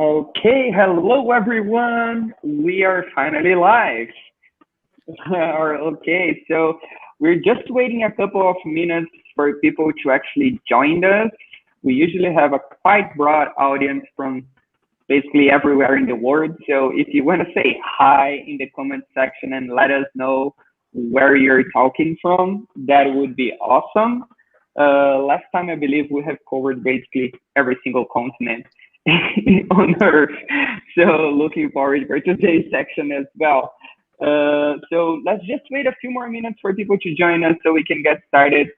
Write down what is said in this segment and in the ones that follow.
Okay, hello everyone. We are finally live. So we're just waiting a couple of minutes for people to actually join us. We usually have a quite broad audience from basically everywhere in the world. So if you want to say hi in the comment section and let us know where you're talking from, that would be awesome. Last time I believe we have covered basically every single continent on Earth. So looking forward for today's section as well. So let's just wait a few more minutes for people to join us so we can get started.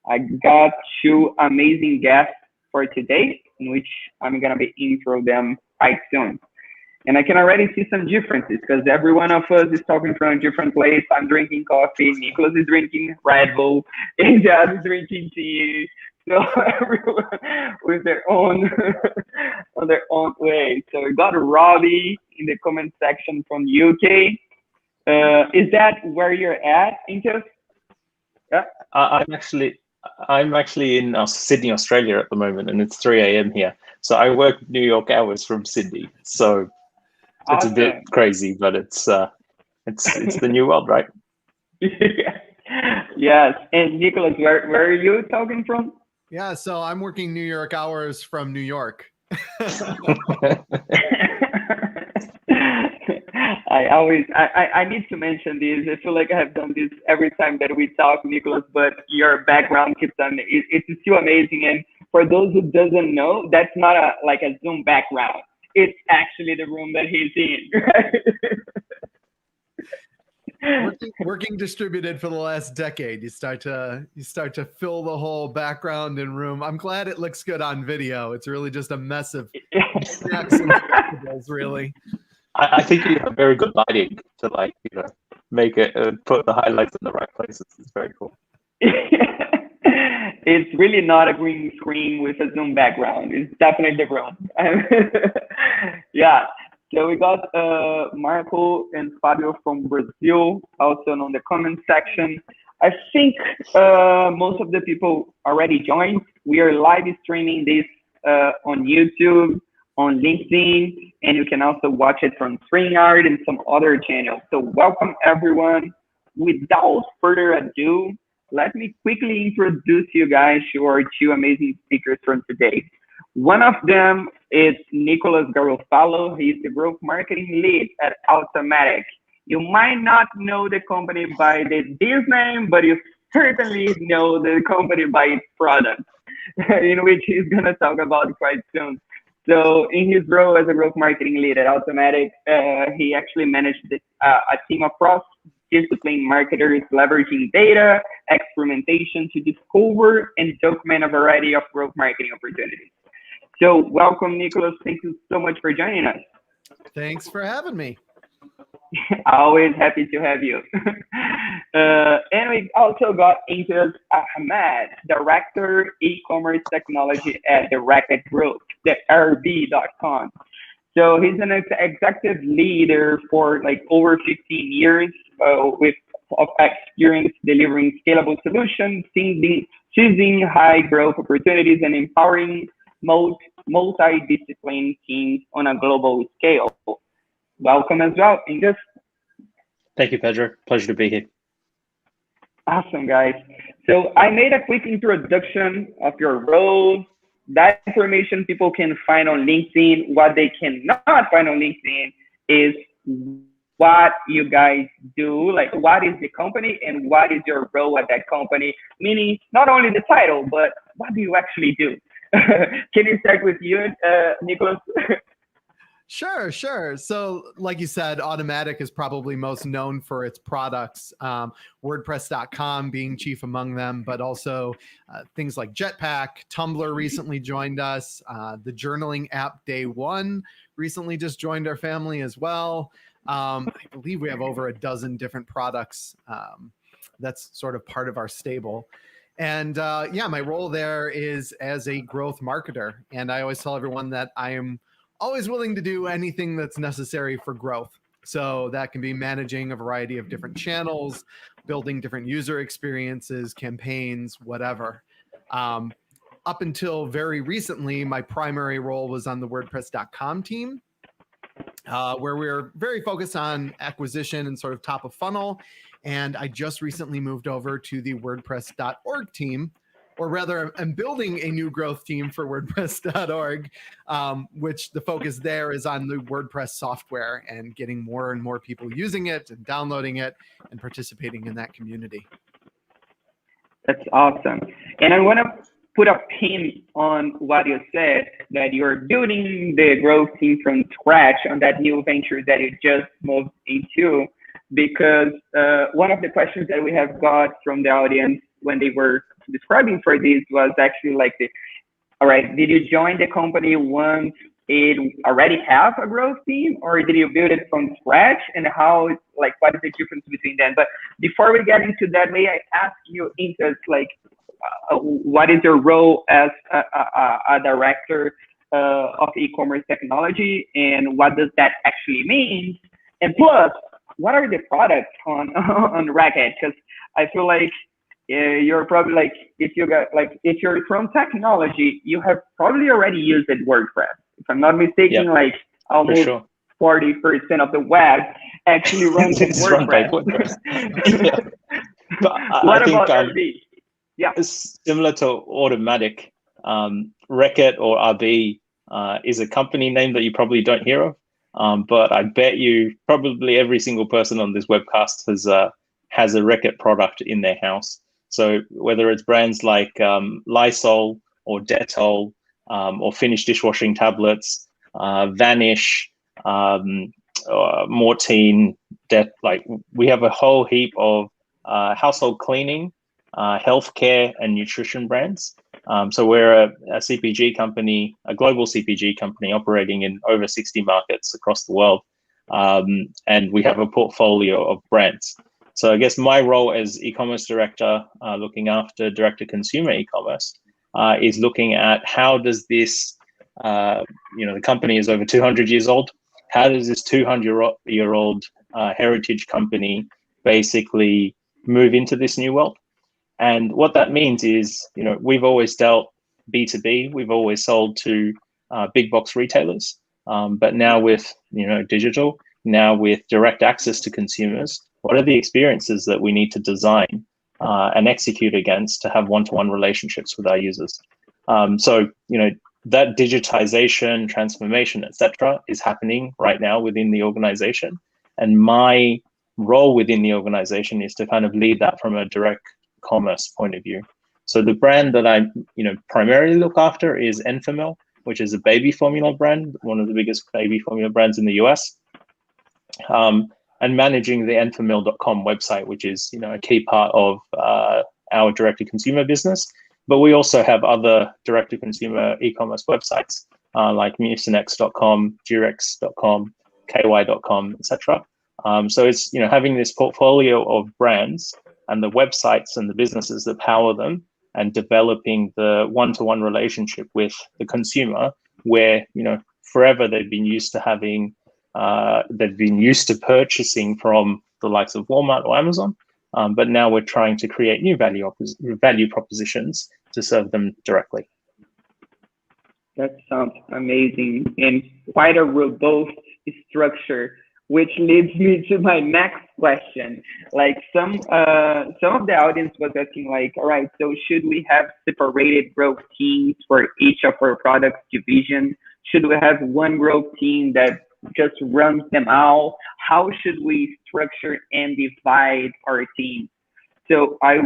I got two amazing guests for today, in which I'm gonna be intro them quite soon. And I can already see some differences because every one of us is talking from a different place. I'm drinking coffee, Nicholas is drinking Red Bull, Imteaz is drinking tea. So everyone with their own on their own way. So we got Robbie in the comment section from UK. Is that where you're at, Imteaz? Yeah. I'm actually in Sydney, Australia at the moment, and it's 3 a.m. here. So I work New York hours from Sydney. So it's Awesome. a bit crazy, but it's the new world, right? Yes. And Nicholas, where are you talking from? Yeah, so I'm working New York hours from New York. I need to mention this. I feel like I have done this every time that we talk, Nicholas, but your background keeps on, it's still amazing. And for those who doesn't know, that's not like a Zoom background. It's actually the room that he's in. Working distributed for the last decade. You start to fill the whole background and room. I'm glad it looks good on video. It's really just a mess of snacks and vegetables, really. I think you have very good lighting to make it put the highlights in the right places. It's very cool. It's really not a green screen with a Zoom background. It's definitely different. Yeah. So we got Marco and Fabio from Brazil also on the comment section. I think most of the people already joined. We are live streaming this on YouTube, on LinkedIn, and you can also watch it from StreamYard and some other channels. So welcome everyone. Without further ado, let me quickly introduce you guys to our two amazing speakers from today. One of them is Nicholas Garofalo. He's the growth marketing lead at Automattic. You might not know the company by this name, but you certainly know the company by its product, in which he's going to talk about quite soon. So in his role as a growth marketing lead at Automattic, he actually managed a team of cross-discipline marketers leveraging data, experimentation to discover and document a variety of growth marketing opportunities. So welcome, Nicholas. Thank you so much for joining us. Thanks for having me. Always happy to have you. And we also got Imteaz Ahamed, Director eCommerce Technology at the Reckitt Group, the RB.com. So he's an executive leader for like over 15 years with experience delivering scalable solutions, seizing high growth opportunities, and empowering multi-discipline teams on a global scale. Welcome as well, Imteaz. Thank you, Pedro. Pleasure to be here. Awesome, guys. So I made a quick introduction of your role. That information people can find on LinkedIn. What they cannot find on LinkedIn is what you guys do, like what is the company and what is your role at that company, meaning not only the title, but what do you actually do? Can you start with you, Nicholas? Sure. So like you said, Automattic is probably most known for its products, WordPress.com being chief among them, but also things like Jetpack, Tumblr recently joined us, the journaling app Day One recently just joined our family as well. I believe we have over a dozen different products that's sort of part of our stable. And yeah, my role there is as a growth marketer. And I always tell everyone that I am always willing to do anything that's necessary for growth. So that can be managing a variety of different channels, building different user experiences, campaigns, whatever. up until very recently, my primary role was on the WordPress.com team, where we're very focused on acquisition and sort of top of funnel. And I just recently moved over to the WordPress.org team, or rather, I'm building a new growth team for WordPress.org, which the focus there is on the WordPress software and getting more and more people using it and downloading it and participating in that community. That's awesome. And I want to put a pin on what you said, that you're building the growth team from scratch on that new venture that you just moved into, because one of the questions that we have got from the audience when they were describing for this was actually like, all right, did you join the company once it already have a growth team, or did you build it from scratch, and how, like, what is the difference between them? But before we get into that, may I ask you, Imteaz, like, what is your role as a director of e-commerce technology, and what does that actually mean? And plus, what are the products on Reckitt? Because I feel like you're probably like, if you're from technology, you have probably already used WordPress. If I'm not mistaken, like almost 40% of the web actually runs in WordPress. Yeah. But What I think, about RB? Yeah, similar to Automattic, Reckitt or RB is a company name that you probably don't hear of, but I bet you probably every single person on this webcast has a Reckitt product in their house. So whether it's brands like Lysol or Dettol, or Finish dishwashing tablets, Vanish, Mortine, like we have a whole heap of household cleaning, healthcare, and nutrition brands. So we're a CPG company, a global CPG company operating in over 60 markets across the world, and we have a portfolio of brands. So I guess my role as e-commerce director, looking after direct-to-consumer e-commerce, is looking at how does this, the company is over 200 years old. How does this 200-year-old heritage company basically move into this new world? And what that means is, we've always dealt B2B. We've always sold to big box retailers. But now with, digital, now with direct access to consumers, what are the experiences that we need to design and execute against to have one-to-one relationships with our users? So, that digitization, transformation, etc., is happening right now within the organization. And my role within the organization is to kind of lead that from a direct commerce point of view. So the brand that I, primarily look after is Enfamil, which is a baby formula brand, one of the biggest baby formula brands in the US. And managing the enfamil.com website, which is, a key part of our direct-to-consumer business. But we also have other direct-to-consumer e-commerce websites like mucinex.com, durex.com, ky.com, etc. So it's, having this portfolio of brands and the websites and the businesses that power them, and developing the one-to-one relationship with the consumer, where, forever they've been used to having, they've been used to purchasing from the likes of Walmart or Amazon, but now we're trying to create new value propositions to serve them directly. That sounds amazing and quite a robust structure, which leads me to my next question. Like some of the audience was asking, like, all right, so should we have separated growth teams for each of our product division? Should we have one growth team that just runs them all? How should we structure and divide our team? So I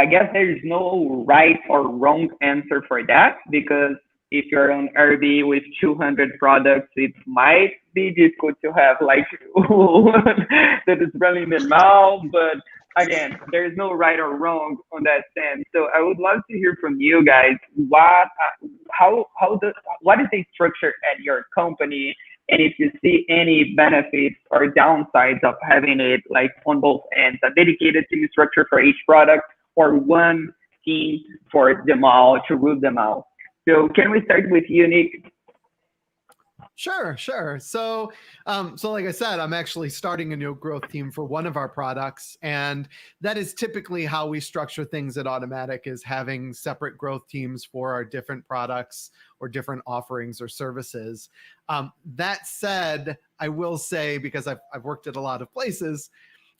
guess there's no right or wrong answer for that, because if you're on RB with 200 products, it might be difficult to have like one that is running them all. But again, there's no right or wrong on that sense. So I would love to hear from you guys. What is the structure at your company, and if you see any benefits or downsides of having it like on both ends, a dedicated team structure for each product, or one team for them all to rule them out. So can we start with you, Nick? Sure. So, like I said, I'm actually starting a new growth team for one of our products, and that is typically how we structure things at Automattic, is having separate growth teams for our different products or different offerings or services. That said, I will say, because I've worked at a lot of places,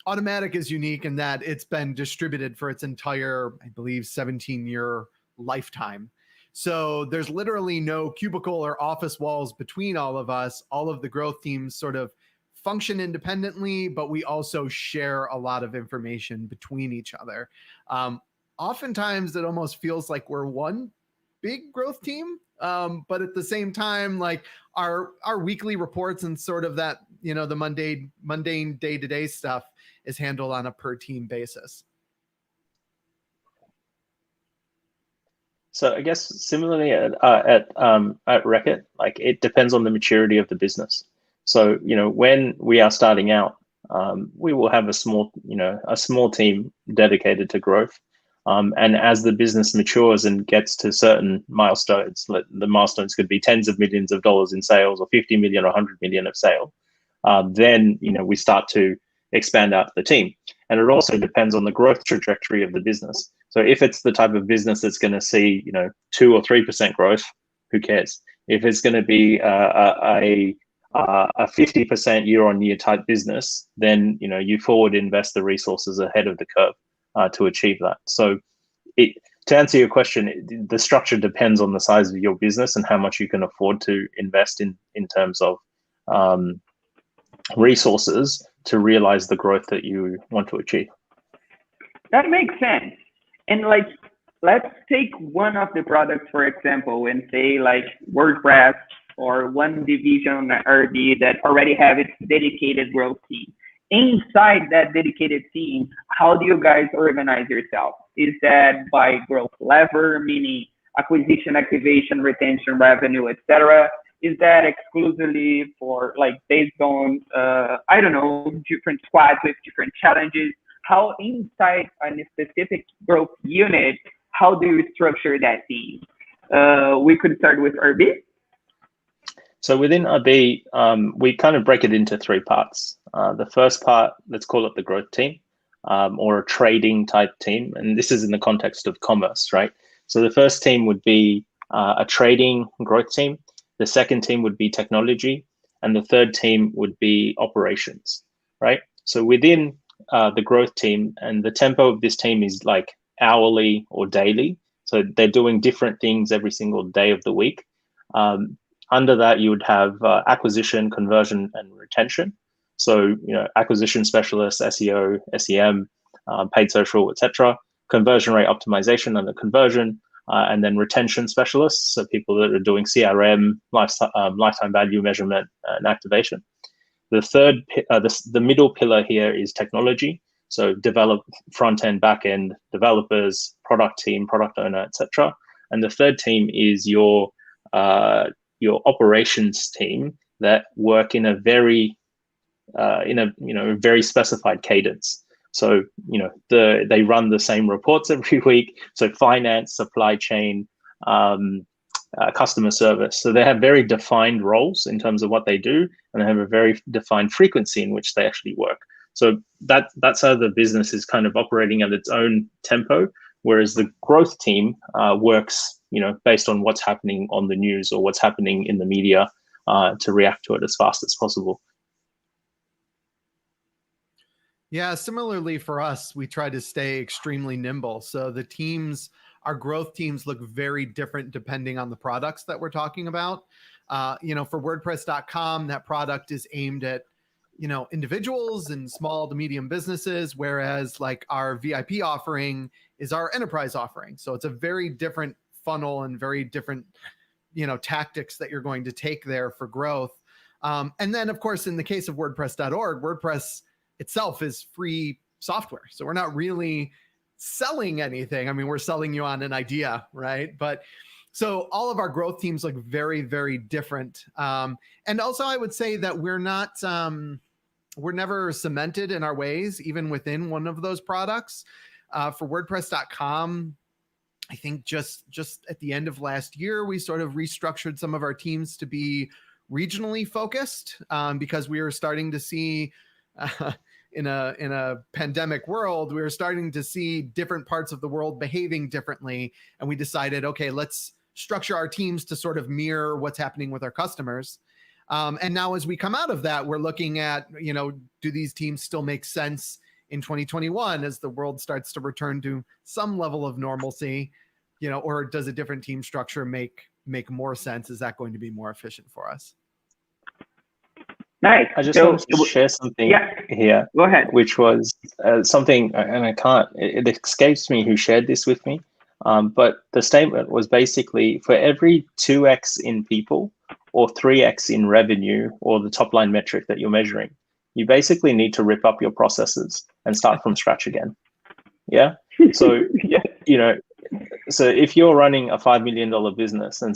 Automattic is unique in that it's been distributed for its entire, I believe, 17-year lifetime. So there's literally no cubicle or office walls between all of us. All of the growth teams sort of function independently, but we also share a lot of information between each other. Oftentimes it almost feels like we're one big growth team. But at the same time, like our weekly reports and sort of that, the mundane day-to-day stuff is handled on a per team basis. So I guess similarly at Reckitt, like it depends on the maturity of the business. So when we are starting out, we will have a small team dedicated to growth. And as the business matures and gets to certain milestones, the milestones could be tens of millions of dollars in sales, or 50 million or 100 million of sale. Then we start to expand out the team. And it also depends on the growth trajectory of the business. So if it's the type of business that's going to see 2 or 3% growth, who cares? If it's going to be a 50% year-on-year type business, then you forward invest the resources ahead of the curve to achieve that. So to answer your question, the structure depends on the size of your business and how much you can afford to invest in terms of resources to realize the growth that you want to achieve. That makes sense. And let's take one of the products, for example, and say like WordPress or one division RD that already have its dedicated growth team. Inside that dedicated team, how do you guys organize yourself? Is that by growth lever, meaning acquisition, activation, retention, revenue, etc.? Is that exclusively for based on different squads with different challenges? How inside a specific growth unit, how do you structure that team? We could start with RB. So within RB, we kind of break it into 3 parts. The first part, let's call it the growth team, or a trading type team. And this is in the context of commerce, right? So the first team would be a trading growth team. The second team would be technology. And the third team would be operations, right? So within the growth team, and the tempo of this team is like hourly or daily. So they're doing different things every single day of the week. Under that, you would have acquisition, conversion, and retention. So, acquisition specialists, SEO, SEM, paid social, etc. Conversion rate optimization and the conversion, and then retention specialists, so people that are doing CRM, lifetime value measurement, and activation. The third, the middle pillar here is technology. So develop front end, back end developers, product team, product owner, etc. And the third team is your operations team that work in a very very specified cadence. So they run the same reports every week. So finance, supply chain, customer service. So they have very defined roles in terms of what they do, and they have a very defined frequency in which they actually work. So that's how the business is kind of operating at its own tempo, whereas the growth team works, based on what's happening on the news or what's happening in the media to react to it as fast as possible. Yeah, similarly for us, we try to stay extremely nimble. So our growth teams look very different depending on the products that we're talking about. For WordPress.com, that product is aimed at individuals and small to medium businesses, whereas like our VIP offering is our enterprise offering. So it's a very different funnel and very different, tactics that you're going to take there for growth. And then of course, in the case of WordPress.org, WordPress itself is free software. So we're not really selling anything. I mean, we're selling you on an idea, right? But so all of our growth teams look very, very different. And also I would say that we're never cemented in our ways, even within one of those products. For WordPress.com, I think just at the end of last year, we sort of restructured some of our teams to be regionally focused because we were starting to see in a pandemic world, we were starting to see different parts of the world behaving differently. And we decided, okay, let's structure our teams to sort of mirror what's happening with our customers. And now as we come out of that, we're looking at, do these teams still make sense in 2021 as the world starts to return to some level of normalcy, or does a different team structure make more sense? Is that going to be more efficient for us? Nice. I just wanted to share something here. Go ahead. Which was something, and it escapes me who shared this with me. But the statement was basically for every 2x in people or 3x in revenue or the top line metric that you're measuring, you basically need to rip up your processes and start from scratch again. Yeah. So, so if you're running a $5 million business and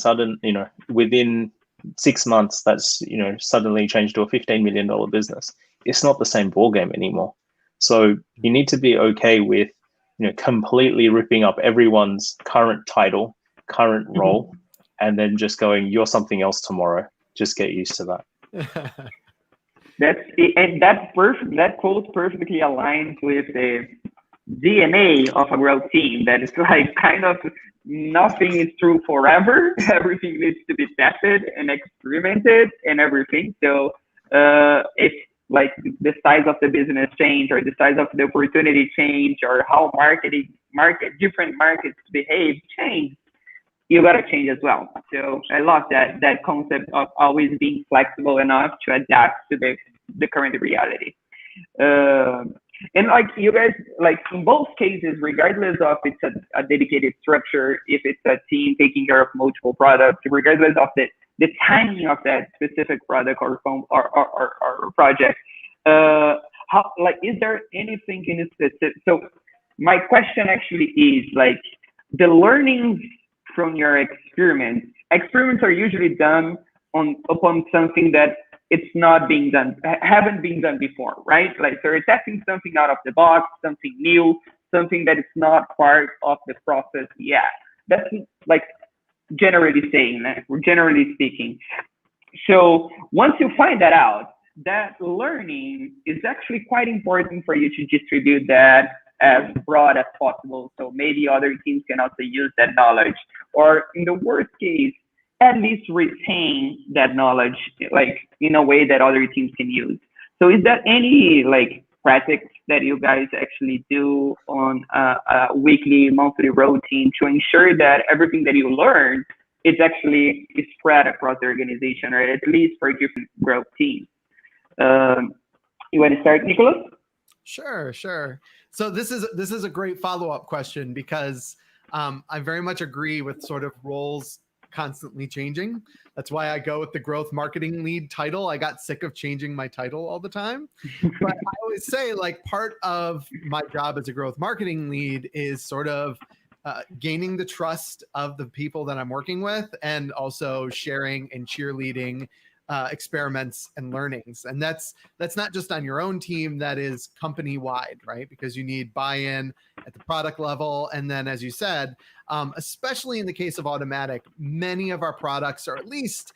within 6 months, that's, suddenly changed to a $15 million business, it's not the same ballgame anymore. So you need to be okay with, completely ripping up everyone's current title, current role, and then just going, you're something else tomorrow. Just get used to that. That's perfect. That quote perfectly aligns with the DNA of a growth team. That it's like kind of nothing is true forever. Everything needs to be tested and experimented and everything. So if like the size of the business change or the size of the opportunity change or how different markets behave change, you got to change as well. So I love that concept of always being flexible enough to adapt to the current reality. And like you guys, like in both cases, regardless of it's a dedicated structure, if it's a team taking care of multiple products, regardless of the timing of that specific product or project, is there anything in specific? So my question actually is like the learnings from your experiments. Experiments are usually done upon something that it's not being done, haven't been done before, right? Like so you're testing something out of the box, something new, something that is not part of the process yet. That's like generally speaking. So once you find that out, that learning is actually quite important for you to distribute that as broad as possible. So maybe other teams can also use that knowledge, or in the worst case, at least retain that knowledge like in a way that other teams can use. So is there any like practice that you guys actually do on a weekly, monthly routine to ensure that everything that you learn is actually spread across the organization, or at least for different growth teams? You want to start, Nicholas? Sure. So this is a great follow-up question because I very much agree with sort of roles constantly changing. That's why I go with the growth marketing lead title. I got sick of changing my title all the time. But I always say like part of my job as a growth marketing lead is sort of gaining the trust of the people that I'm working with and also sharing and cheerleading experiments and learnings. And that's not just on your own team, that is company wide, right? Because you need buy-in at the product level. And then, as you said, especially in the case of Automattic, many of our products are at least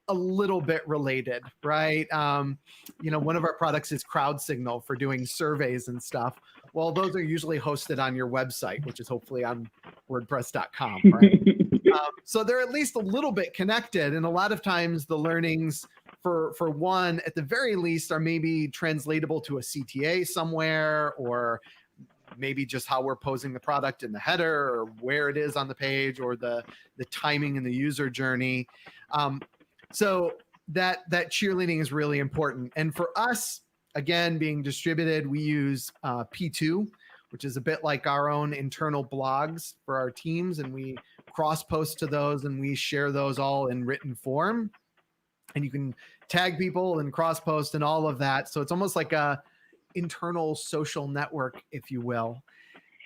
a little bit related, right? One of our products is Crowd Signal for doing surveys and stuff. Well, those are usually hosted on your website, which is hopefully on WordPress.com, right? So they're at least a little bit connected. And a lot of times the learnings for one, at the very least, are maybe translatable to a CTA somewhere, or maybe just how we're posing the product in the header, or where it is on the page, or the timing in the user journey. So that cheerleading is really important. And for us, again, being distributed, we use P2, which is a bit like our own internal blogs for our teams. And we cross-post to those and we share those all in written form. And you can tag people and cross-post and all of that. So it's almost like a internal social network, if you will.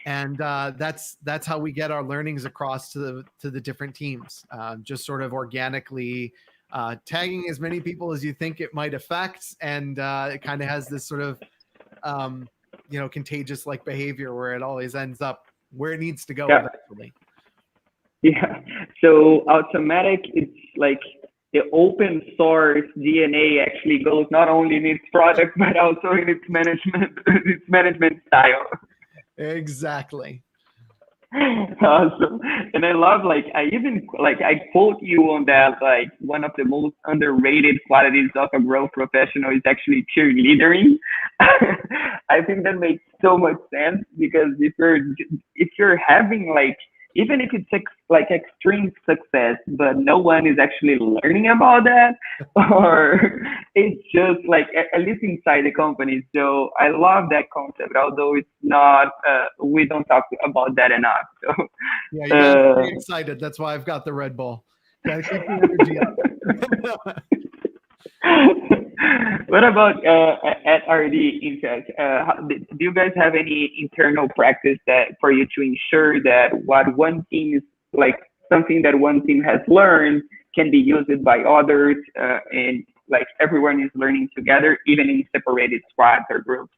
And that's how we get our learnings across to the different teams, just sort of organically tagging as many people as you think it might affect. And it kind of has this sort of, contagious like behavior where it always ends up where it needs to go eventually. Yeah. So Automattic, it's like the open source DNA actually goes not only in its product but also in its management its management style. Exactly. Awesome. And I love, like, I quote you on that, like, one of the most underrated qualities of a growth professional is actually cheerleading. I think that makes so much sense, because if you're having, like, even if it's like extreme success, but no one is actually learning about that, or it's just like, at least inside the company. So I love that concept, although it's not, we don't talk about that enough. So Yeah, you gotta stay excited. That's why I've got the Red Bull. Gotta keep the energy up. what about at RD Imteaz? Do you guys have any internal practice that for you to ensure that what one team is, like, something that one team has learned can be used by others, and like everyone is learning together, even in separated squads or groups?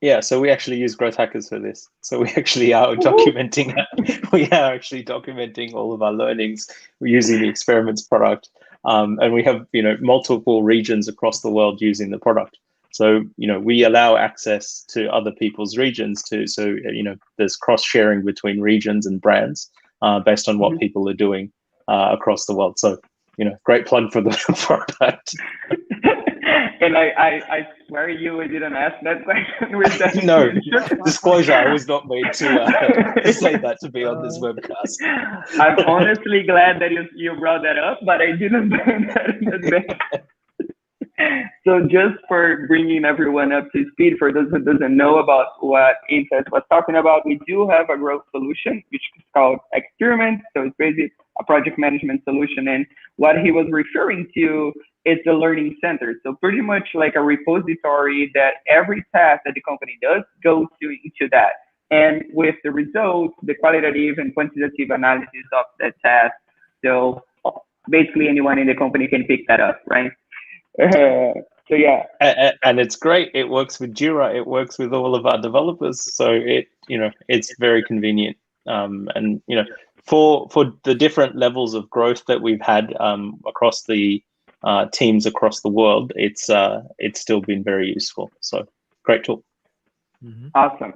Yeah, so we actually use growth hackers for this. So we actually are documenting we are actually documenting all of our learnings using the experiments product. And we have, multiple regions across the world using the product. So, we allow access to other people's regions too. So, there's cross sharing between regions and brands based on what people are doing across the world. So, great plug for the product. And I swear I didn't ask that question with that. No, disclosure, I was not made to say that to be on this webcast. I'm honestly glad that you brought that up, but I didn't plan that in advance. So just for bringing everyone up to speed, for those who doesn't know about what Imteaz was talking about, we do have a growth solution, which is called Experiment. So it's basically a project management solution. And what he was referring to is the learning center. So pretty much like a repository that every task that the company does goes into that. And with the results, the qualitative and quantitative analysis of that task. So basically anyone in the company can pick that up, right? So yeah, and it's great. It works with Jira. It works with all of our developers. So it's very convenient. And for the different levels of growth that we've had across the teams across the world, it's still been very useful. So great tool. Awesome.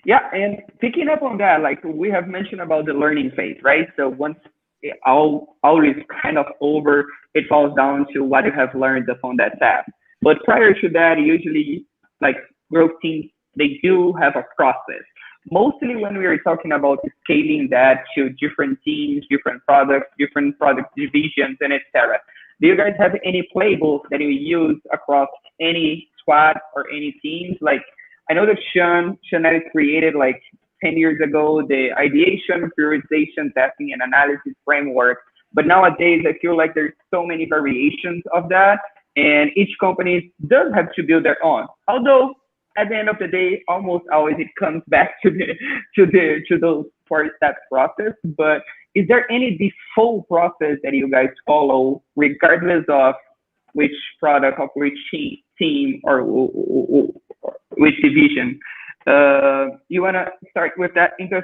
Yeah, and picking up on that, like we have mentioned about the learning phase, right? So once all is kind of over, it falls down to what you have learned upon that task. But prior to that, usually, like, growth teams, they do have a process. Mostly when we are talking about scaling that to different teams, different product divisions, and etc. Do you guys have any playbook that you use across any squad or any teams? Like, I know that Sean had created, like, 10 years ago, the ideation, prioritization, testing, and analysis framework. But nowadays, I feel like there's so many variations of that, and each company does have to build their own. Although at the end of the day, almost always it comes back to those 4-step process. But is there any default process that you guys follow, regardless of which product, of which team, or which division? You want to start with that, Imteaz?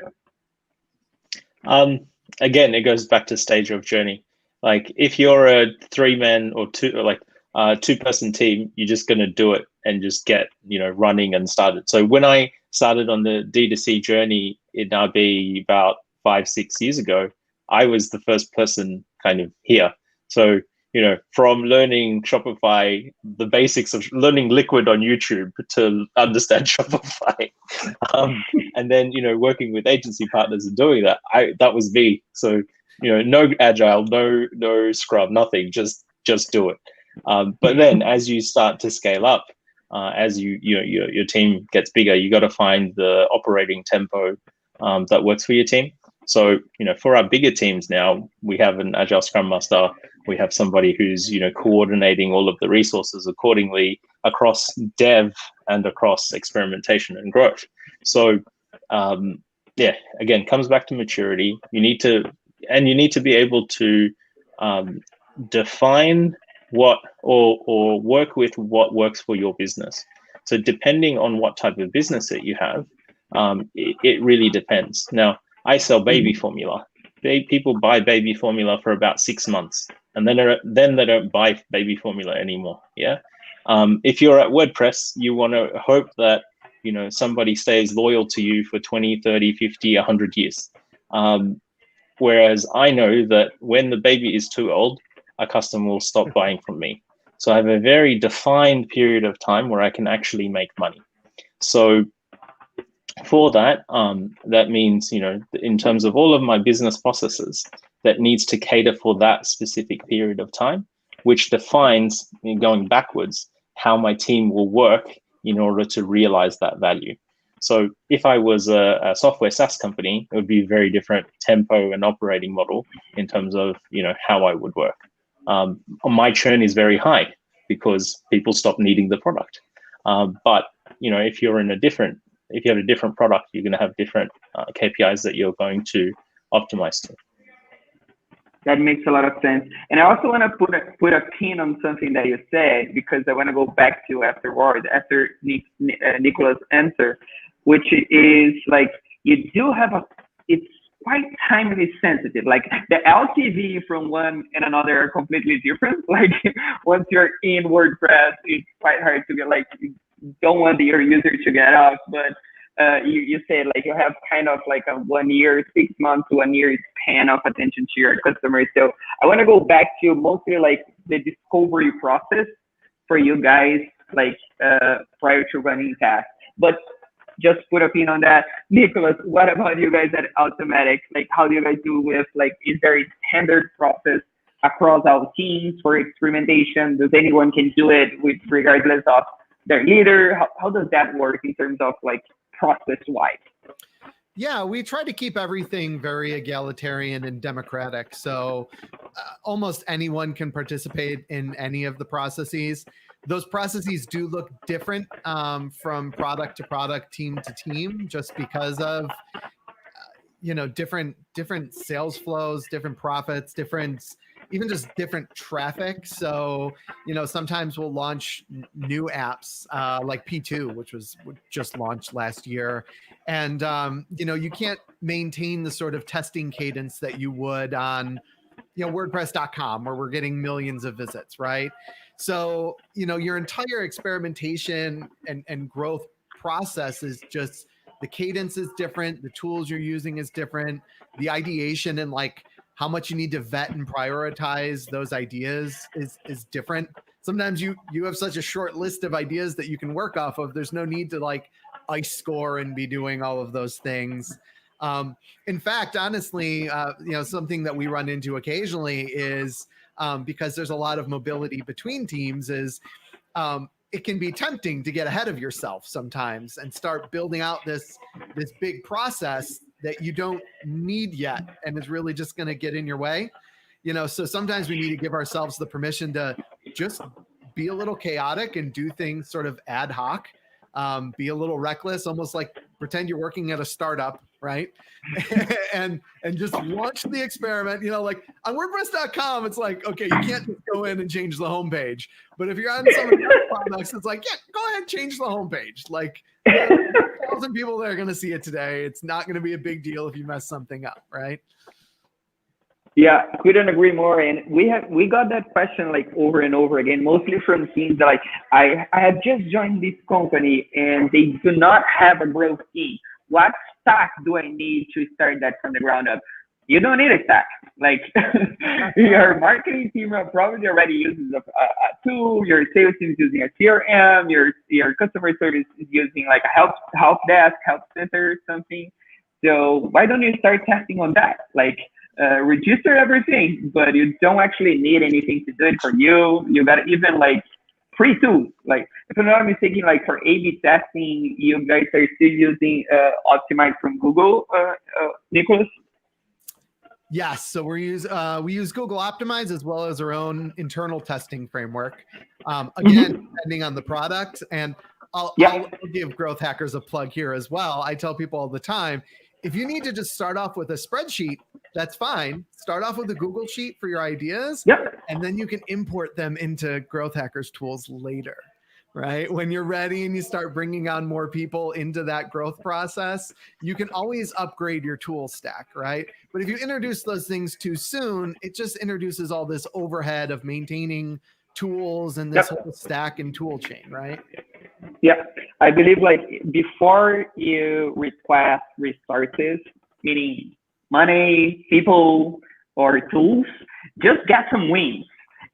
Again, it goes back to stage of journey. Like, if you're a 3-man or 2-person team, you're just going to do it and just get running and started. So when I started on the D2C journey in RB about 5-6 years ago, I was the first person kind of here. So from learning Shopify, the basics of learning Liquid on YouTube to understand Shopify, and then working with agency partners and doing that, that was me. So no agile, no Scrum, nothing, just do it. But then as you start to scale up, as your team gets bigger, you got to find the operating tempo that works for your team. So, for our bigger teams now, we have an Agile Scrum Master. We have somebody who's, coordinating all of the resources accordingly across dev and across experimentation and growth. So, again, comes back to maturity. You need to be able to define what or work with what works for your business. So depending on what type of business that you have, it really depends. Now, I sell baby formula. People buy baby formula for about 6 months. and then they don't buy baby formula anymore. Yeah. If you're at WordPress, you want to hope that, you know, somebody stays loyal to you for 20, 30, 50, 100 years. Whereas I know that when the baby is too old, a customer will stop buying from me. So I have a very defined period of time where I can actually make money. So for that, that means, you know, in terms of all of my business processes, that needs to cater for that specific period of time, which defines, going backwards, how my team will work in order to realize that value. So if I was a software SaaS company, it would be a very different tempo and operating model in terms of, you know, how I would work. My churn is very high because people stop needing the product. But, you know, if you have a different product, you're going to have different KPIs that you're going to optimize to. That makes a lot of sense. And I also want to put a pin on something that you said, because I want to go back to afterward, after Nicholas' answer, which is like, you do have it's quite timely sensitive. Like the LTV from one and another are completely different. Like once you're in WordPress, it's quite hard to get, like, you don't want your user to get off, but you say like you have kind of like a 1 year, 6 months, 1 year span of attention to your customers. So I want to go back to mostly like the discovery process for you guys, like prior to running tasks. But just put a pin on that. Nicholas, what about you guys at Automattic? Like, how do you guys do with, like, is there a standard process across our teams for experimentation? Does anyone can do it with regardless of their leader? How does that work in terms of like process-wise? Yeah, we try to keep everything very egalitarian and democratic. So almost anyone can participate in any of the processes. Those processes do look different from product to product, team to team, just because of you know, different sales flows, different profits, even just different traffic. So, you know, sometimes we'll launch new apps like P2, which just launched last year. And, you know, you can't maintain the sort of testing cadence that you would on, you know, WordPress.com, where we're getting millions of visits, right? So, you know, your entire experimentation and growth process is just, the cadence is different. The tools you're using is different. The ideation and like how much you need to vet and prioritize those ideas is different. Sometimes you have such a short list of ideas that you can work off of. There's no need to like ice score and be doing all of those things. In fact, honestly, you know, something that we run into occasionally is because there's a lot of mobility between teams is it can be tempting to get ahead of yourself sometimes and start building out this big process that you don't need yet and is really just going to get in your way. You know, so sometimes we need to give ourselves the permission to just be a little chaotic and do things sort of ad hoc, be a little reckless, almost like pretend you're working at a startup, right? and just launch the experiment. You know, like on WordPress.com, it's like, okay, you can't just go in and change the homepage. But if you're on some of the other products, it's like, yeah, go ahead and change the homepage. Like 1,000 people that are going to see it today. It's not going to be a big deal if you mess something up, right? Yeah, couldn't agree more. And we got that question like over and over again, mostly from teams that like, I have just joined this company and they do not have a growth team. What stack do I need to start that from the ground up? You don't need a stack. Like your marketing team probably already uses a tool. Your sales team is using a CRM. Your customer service is using like a help desk, help center, or something. So why don't you start testing on that? Like register everything, but you don't actually need anything to do it for you. You got even like free tools. Like if I'm not mistaken, like for A/B testing, you guys are still using Optimize from Google, Nicholas? Yes, so we use Google Optimize as well as our own internal testing framework. Again, depending on the product, and I'll give growth hackers a plug here as well. I tell people all the time, if you need to just start off with a spreadsheet, that's fine. Start off with a Google Sheet for your ideas, and then you can import them into growth hackers tools later, right? When you're ready and you start bringing on more people into that growth process, you can always upgrade your tool stack, right? But if you introduce those things too soon, it just introduces all this overhead of maintaining tools and this whole stack and tool chain, right? Yeah, I believe like before you request resources, meaning money, people, or tools, just get some wins.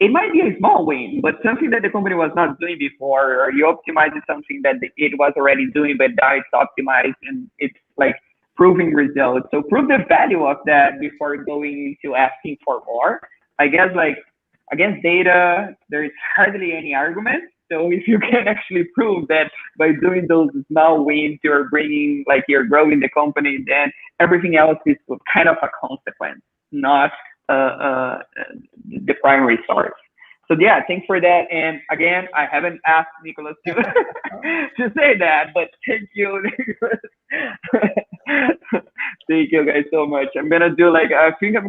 It might be a small win, but something that the company was not doing before, or you optimized something that it was already doing, but now it's optimized and it's like proving results. So prove the value of that before going into asking for more. I guess like against data, there's hardly any argument. So if you can actually prove that by doing those small wins, you're bringing, like you're growing the company, then everything else is kind of a consequence, not the primary source. So yeah, thanks for that. And again, I haven't asked Nicholas to to say that, but thank you, Nicholas. Thank you guys so much. I'm gonna do like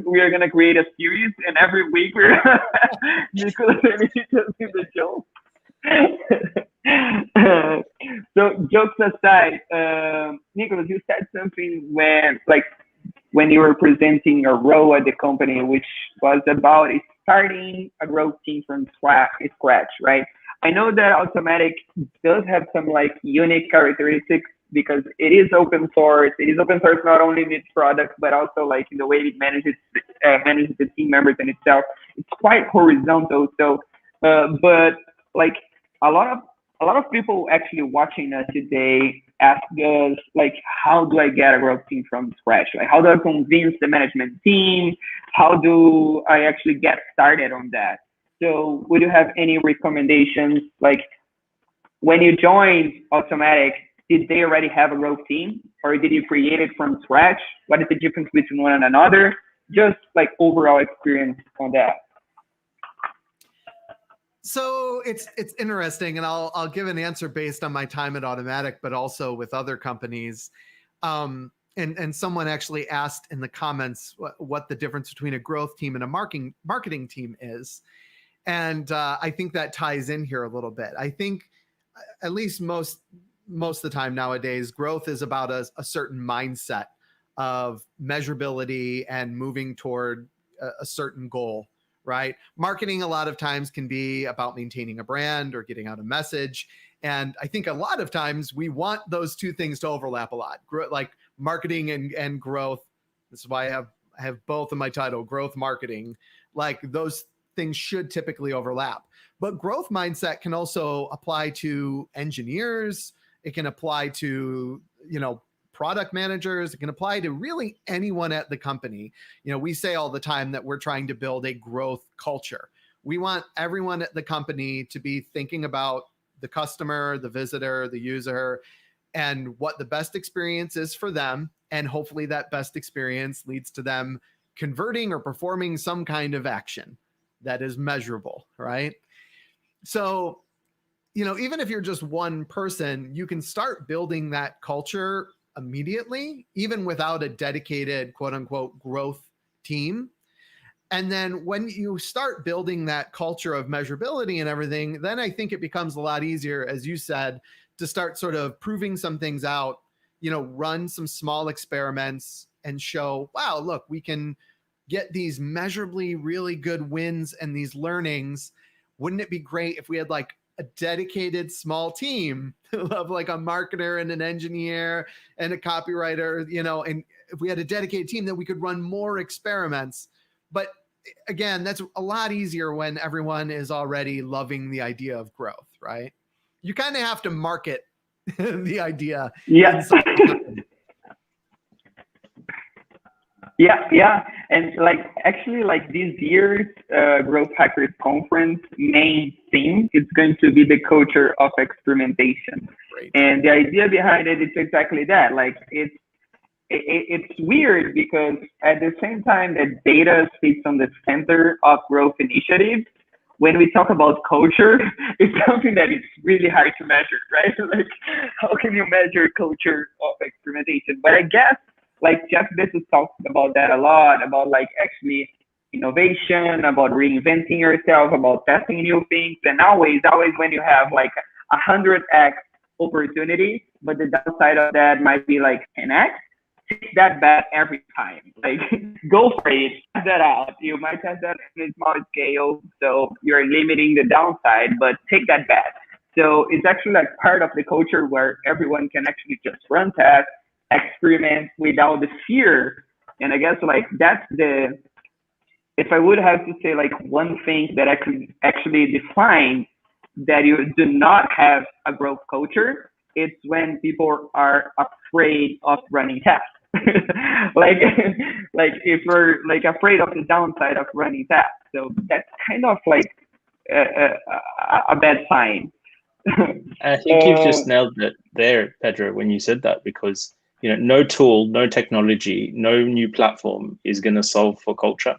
we are gonna create a series, and every week we're Nicholas and me just in the show. So jokes aside, Nicholas, you said something when you were presenting a role at the company, which was about starting a growth team from scratch, right? I know that Automattic does have some like unique characteristics because it is open source. It is open source not only in its products, but also like in the way it manages the team members in itself. It's quite horizontal. So, but like a lot of people actually watching us today ask us like, how do I get a growth team from scratch? Like, how do I convince the management team? How do I actually get started on that? So would you have any recommendations? Like when you joined Automattic, did they already have a growth team or did you create it from scratch? What is the difference between one and another? Just like overall experience on that. So it's interesting, and I'll give an answer based on my time at Automattic, but also with other companies. And someone actually asked in the comments what the difference between a growth team and a marketing team is. And I think that ties in here a little bit. I think at least most of the time nowadays, growth is about a certain mindset of measurability and moving toward a certain goal, right? Marketing a lot of times can be about maintaining a brand or getting out a message. And I think a lot of times we want those two things to overlap a lot, like marketing and growth. This is why I have both in my title, growth marketing. Like those things should typically overlap. But growth mindset can also apply to engineers. It can apply to, product managers. It can apply to really anyone at the company. We say all the time that we're trying to build a growth culture. We want everyone at the company to be thinking about the customer, the visitor, the user, and what the best experience is for them. And hopefully that best experience leads to them converting or performing some kind of action that is measurable, right? So, even if you're just one person, you can start building that culture immediately, even without a dedicated quote unquote growth team. And then when you start building that culture of measurability and everything, then I think it becomes a lot easier, as you said, to start sort of proving some things out, run some small experiments and show, wow, look, we can get these measurably really good wins and these learnings. Wouldn't it be great if we had like a dedicated small team of like a marketer and an engineer and a copywriter, and if we had a dedicated team, then we could run more experiments. But again, that's a lot easier when everyone is already loving the idea of growth, right? You kind of have to market the idea. Yeah. Yeah. And actually this year's Growth Hackers Conference main theme is going to be the culture of experimentation. Great. And the idea behind it is exactly that. Like it's weird because at the same time that data sits on the center of growth initiatives, when we talk about culture, it's something that is really hard to measure, right? Like how can you measure culture of experimentation? But I guess Jeff Bezos talks about that a lot, about actually innovation, about reinventing yourself, about testing new things. And always when you have 100x opportunity, but the downside of that might be like 10x. Take that bet every time. Like, go for it, test that out. You might test that in a small scale, so you're limiting the downside, but take that bet. So it's actually like part of the culture where everyone can actually just run tests, experiment without the fear. And I guess like that's the, if I would have to say like one thing that I could actually define that you do not have a growth culture, it's when people are afraid of running tests. like like if we're like afraid of the downside of running tests. So that's kind of like a bad sign. I think you've just nailed it there, Pedro, when you said that, because no tool, no technology, no new platform is going to solve for culture.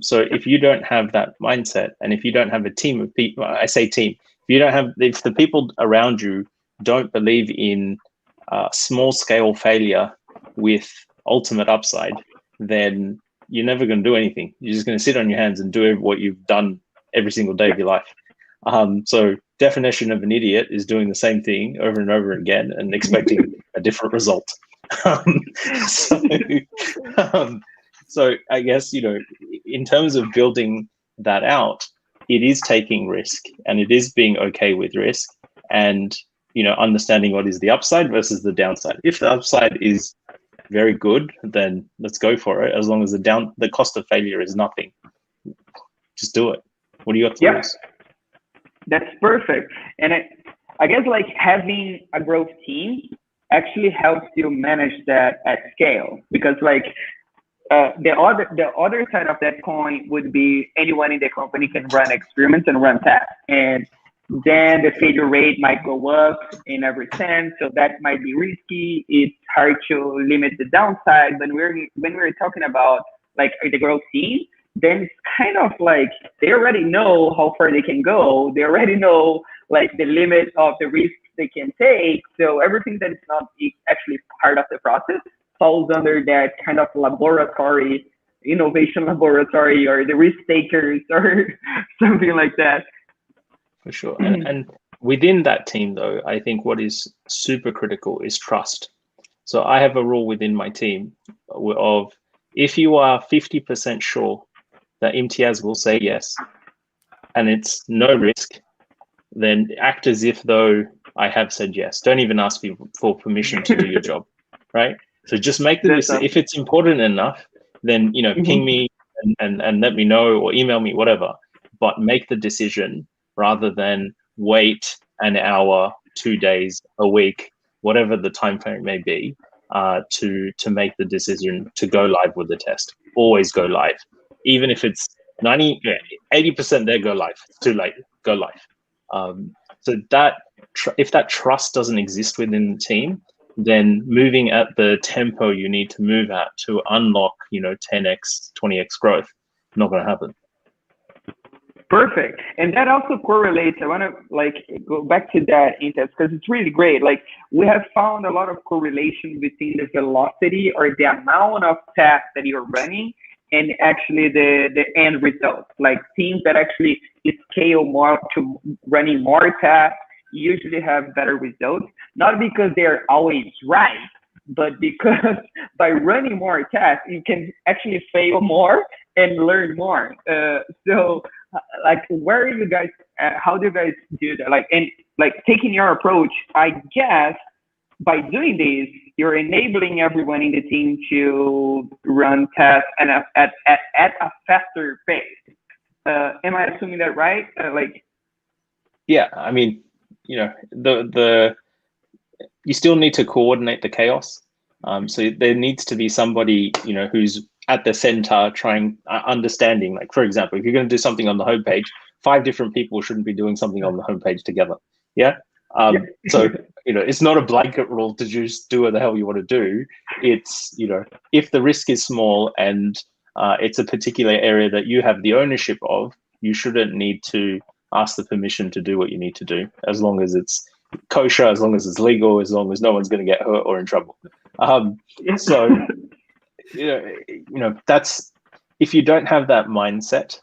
So if you don't have that mindset, and if you don't have a team of people, I say team, if the people around you don't believe in small scale failure with ultimate upside, then you're never going to do anything. You're just going to sit on your hands and do what you've done every single day of your life. So definition of an idiot is doing the same thing over and over again and expecting a different result. So I guess, in terms of building that out, it is taking risk, and it is being okay with risk, and, understanding what is the upside versus the downside. If the upside is very good, then let's go for it. As long as the cost of failure is nothing, just do it. What do you got to lose? That's perfect. And I guess like having a growth team actually helps you manage that at scale, because like the other side of that coin would be anyone in the company can run experiments and run tests, and then the failure rate might go up in every sense. So that might be risky. It's hard to limit the downside. But when we're talking about like the growth team, then it's kind of like they already know how far they can go. They already know like the limit of the risks they can take. So everything that is not actually part of the process falls under that kind of laboratory, innovation laboratory, or the risk takers or something like that. For sure. And within that team, though, I think what is super critical is trust. So I have a rule within my team of, if you are 50% sure that Imteaz will say yes, and it's no risk, then act as if though I have said yes. Don't even ask me for permission to do your job, right? So just make the decision. If it's important enough, then ping me and let me know, or email me, whatever. But make the decision rather than wait an hour, 2 days, a week, whatever the time frame may be, to make the decision to go live with the test. Always go live. Even if it's 80% there, go live. It's too late, go live. So that if that trust doesn't exist within the team, then moving at the tempo you need to move at to unlock 10x, 20x growth, not going to happen. Perfect. And that also correlates. I want to like go back to that, Imteaz, because it's really great. Like, we have found a lot of correlation between the velocity or the amount of tasks that you're running and actually the end result. Like, teams that actually scale more to running more tasks usually have better results, not because they're always right, but because by running more tasks, you can actually fail more and learn more. So like, where are you guys, how do you guys do that? Like, and like taking your approach, I guess by doing this, you're enabling everyone in the team to run tests and at a faster pace. Am I assuming that right? Yeah, I mean, the you still need to coordinate the chaos. So there needs to be somebody, who's at the center trying, understanding, like, for example, if you're going to do something on the homepage, 5 different people shouldn't be doing something on the homepage together. Yeah. So, it's not a blanket rule to just do what the hell you want to do. It's, if the risk is small and it's a particular area that you have the ownership of, you shouldn't need to ask the permission to do what you need to do, as long as it's kosher, as long as it's legal, as long as no one's going to get hurt or in trouble. So, that's, if you don't have that mindset,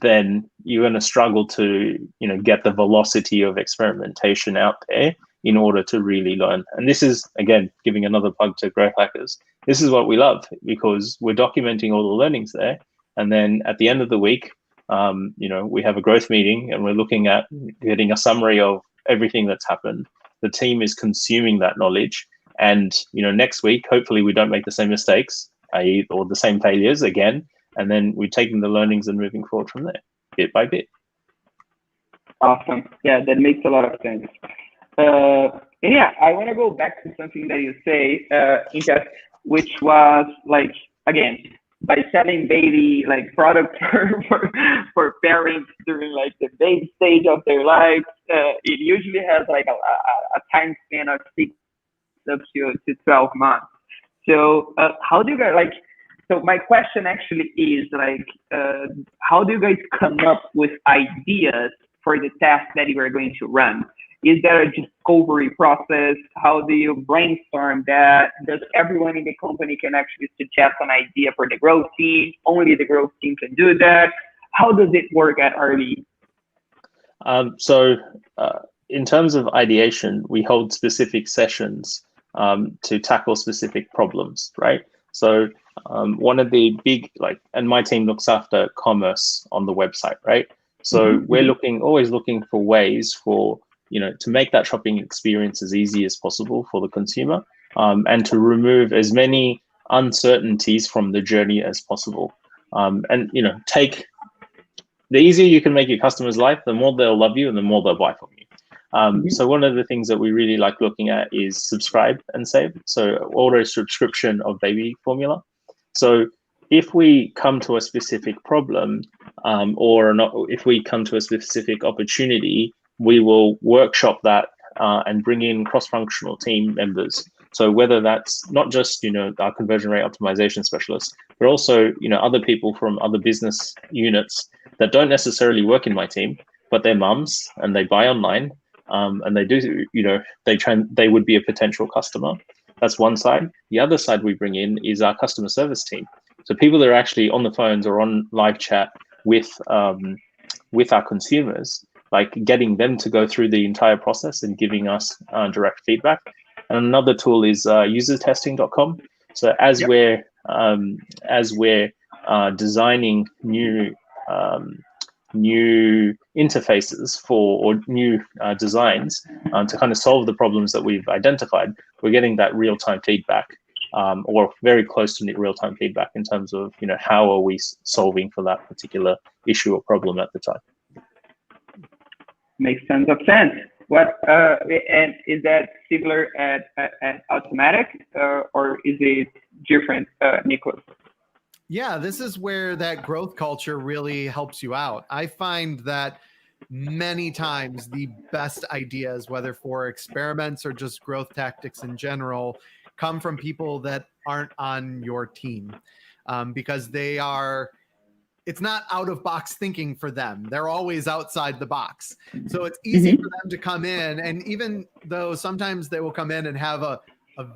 then you're going to struggle to, get the velocity of experimentation out there in order to really learn. And this is, again, giving another plug to Growth Hackers. This is what we love, because we're documenting all the learnings there. And then at the end of the week, we have a growth meeting and we're looking at getting a summary of everything that's happened. The team is consuming that knowledge. And, next week, hopefully we don't make the same mistakes, or the same failures again. And then we're taking the learnings and moving forward from there, bit by bit. Awesome. Yeah, that makes a lot of sense. And yeah, I want to go back to something that you say, Imteaz, which was like, again, by selling baby like products for parents during like the baby stage of their lives, it usually has like a time span of 6 up to 12 months. So how do you guys like? So my question actually is like, how do you guys come up with ideas for the task that you are going to run? Is there a discovery process? How do you brainstorm that? Does everyone in the company can actually suggest an idea for the growth team? Only the growth team can do that? How does it work at RD? So in terms of ideation, we hold specific sessions to tackle specific problems, right? So one of the big, and my team looks after commerce on the website, right? So we're always looking for ways for, to make that shopping experience as easy as possible for the consumer, and to remove as many uncertainties from the journey as possible. And, the easier you can make your customer's life, the more they'll love you and the more they'll buy from you. So one of the things that we really like looking at is subscribe and save. So auto subscription of baby formula. So if we come to a specific problem, if we come to a specific opportunity, we will workshop that and bring in cross-functional team members. So whether that's not just, our conversion rate optimization specialists, but also, other people from other business units that don't necessarily work in my team, but they're mums and they buy online, and they do, they would be a potential customer. That's one side. The other side we bring in is our customer service team. So people that are actually on the phones or on live chat with our consumers, like getting them to go through the entire process and giving us direct feedback. And another tool is usertesting.com. So as we're designing new interfaces or new designs to kind of solve the problems that we've identified, we're getting that real-time feedback, or very close to real-time feedback in terms of, how are we solving for that particular issue or problem at the time. Makes tons of sense. And is that similar at Automattic, or is it different, Nicholas? Yeah, this is where that growth culture really helps you out. I find that many times the best ideas, whether for experiments or just growth tactics in general, come from people that aren't on your team, because it's not out of box thinking for them. They're always outside the box. So it's easy for them to come in. And even though sometimes they will come in and have a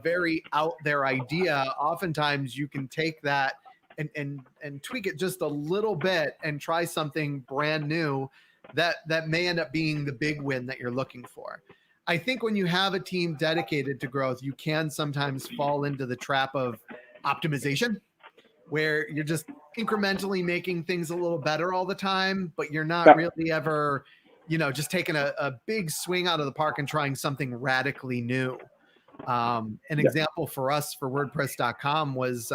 very out there idea, oftentimes you can take that and tweak it just a little bit and try something brand new that may end up being the big win that you're looking for. I think when you have a team dedicated to growth, you can sometimes fall into the trap of optimization, where you're just incrementally making things a little better all the time, but you're not really ever, just taking a big swing out of the park and trying something radically new. An example for us for WordPress.com was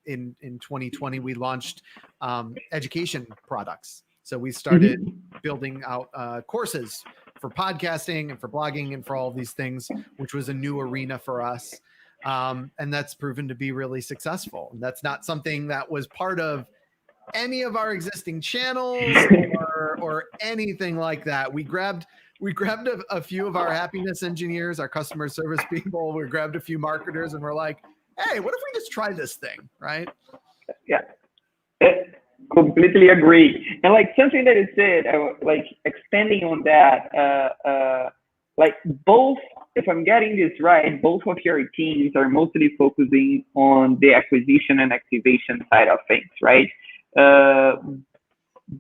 in 2020, we launched education products. So we started building out courses for podcasting and for blogging and for all of these things, which was a new arena for us. And that's proven to be really successful. And that's not something that was part of any of our existing channels or anything like that. We grabbed a few of our happiness engineers, our customer service people. We grabbed a few marketers and we're like, hey, what if we just try this thing, right? Yeah, completely agree. And like something that you said, like expanding on that, like both, if I'm getting this right, both of your teams are mostly focusing on the acquisition and activation side of things, right?